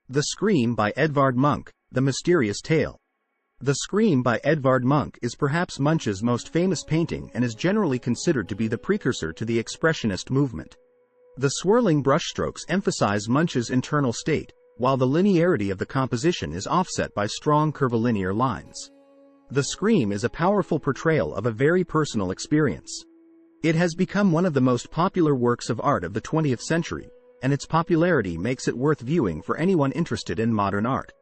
The Scream by Edvard Munch, The Mysterious Tale. The Scream by Edvard Munch is perhaps Munch's most famous painting and is generally considered to be the precursor to the Expressionist movement. The swirling brushstrokes emphasize Munch's internal state, while the linearity of the composition is offset by strong curvilinear lines. The Scream is a powerful portrayal of a very personal experience. It has become one of the most popular works of art of the 20th century, and its popularity makes it worth viewing for anyone interested in modern art.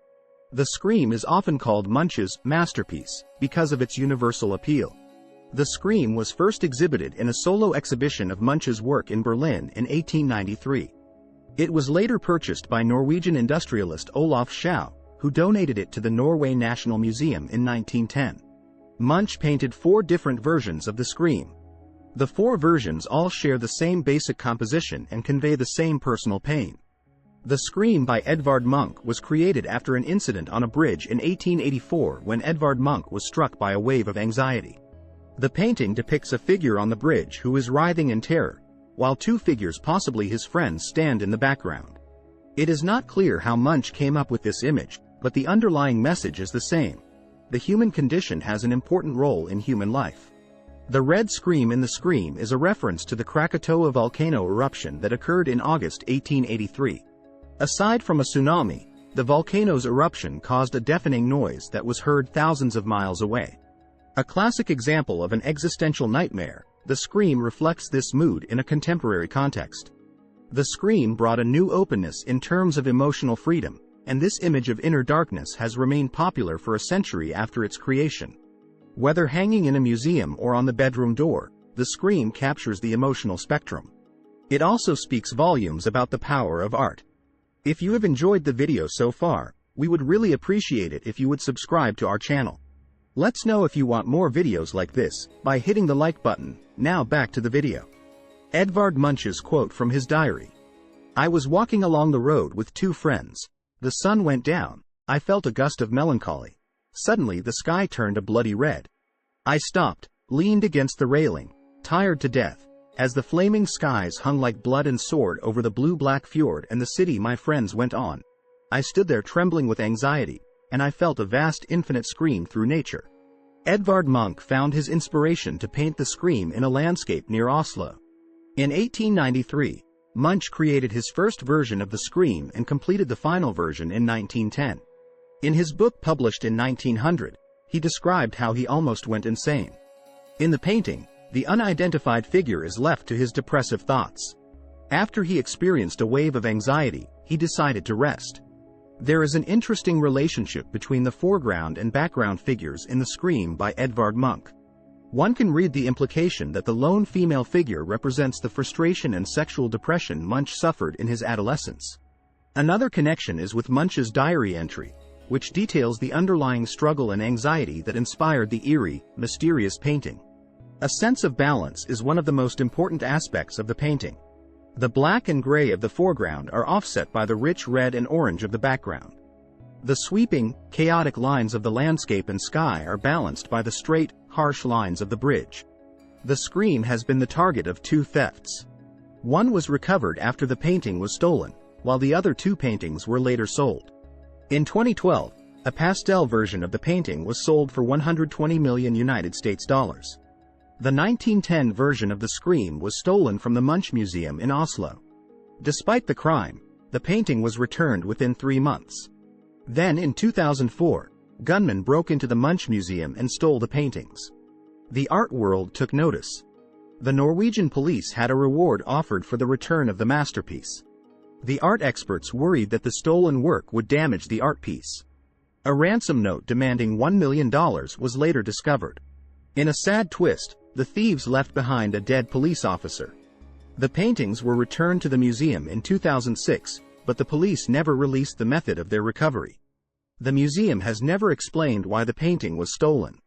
The Scream is often called Munch's masterpiece because of its universal appeal. The Scream was first exhibited in a solo exhibition of Munch's work in Berlin in 1893. It was later purchased by Norwegian industrialist Olaf Schau, who donated it to the Norway National Museum in 1910. Munch painted 4 different versions of the Scream. The 4 versions all share the same basic composition and convey the same personal pain. The Scream by Edvard Munch was created after an incident on a bridge in 1884 when Edvard Munch was struck by a wave of anxiety. The painting depicts a figure on the bridge who is writhing in terror, while 2 figures, possibly his friends, stand in the background. It is not clear how Munch came up with this image, but the underlying message is the same. The human condition has an important role in human life. The red scream in the Scream is a reference to the Krakatoa volcano eruption that occurred in August 1883. Aside from a tsunami, the volcano's eruption caused a deafening noise that was heard thousands of miles away. A classic example of an existential nightmare, the Scream reflects this mood in a contemporary context. The Scream brought a new openness in terms of emotional freedom, and this image of inner darkness has remained popular for a century after its creation. Whether hanging in a museum or on the bedroom door, the Scream captures the emotional spectrum. It also speaks volumes about the power of art. If you have enjoyed the video so far, we would really appreciate it if you would subscribe to our channel. Let's know if you want more videos like this by hitting the like button. Now back to the video. Edvard Munch's quote from his diary. "I was walking along the road with 2 friends. The sun went down. I felt a gust of melancholy. Suddenly the sky turned a bloody red. I stopped, leaned against the railing, tired to death, as the flaming skies hung like blood and sword over the blue-black fjord and the city my friends went on. I stood there trembling with anxiety, and I felt a vast infinite scream through nature." Edvard Munch found his inspiration to paint the Scream in a landscape near Oslo. In 1893, Munch created his first version of the Scream and completed the final version in 1910. In his book published in 1900, he described how he almost went insane. In the painting, the unidentified figure is left to his depressive thoughts. After he experienced a wave of anxiety, he decided to rest. There is an interesting relationship between the foreground and background figures in the Scream by Edvard Munch. One can read the implication that the lone female figure represents the frustration and sexual depression Munch suffered in his adolescence. Another connection is with Munch's diary entry, which details the underlying struggle and anxiety that inspired the eerie, mysterious painting. A sense of balance is one of the most important aspects of the painting. The black and gray of the foreground are offset by the rich red and orange of the background. The sweeping, chaotic lines of the landscape and sky are balanced by the straight, harsh lines of the bridge. The Scream has been the target of 2 thefts. One was recovered after the painting was stolen, while the other 2 paintings were later sold. In 2012, a pastel version of the painting was sold for $120 million United States dollars. The 1910 version of the Scream was stolen from the Munch Museum in Oslo. Despite the crime, the painting was returned within 3 months. Then in 2004, gunmen broke into the Munch Museum and stole the paintings. The art world took notice. The Norwegian police had a reward offered for the return of the masterpiece. The art experts worried that the stolen work would damage the art piece. A ransom note demanding $1 million was later discovered. In a sad twist, the thieves left behind a dead police officer. The paintings were returned to the museum in 2006, but the police never released the method of their recovery. The museum has never explained why the painting was stolen.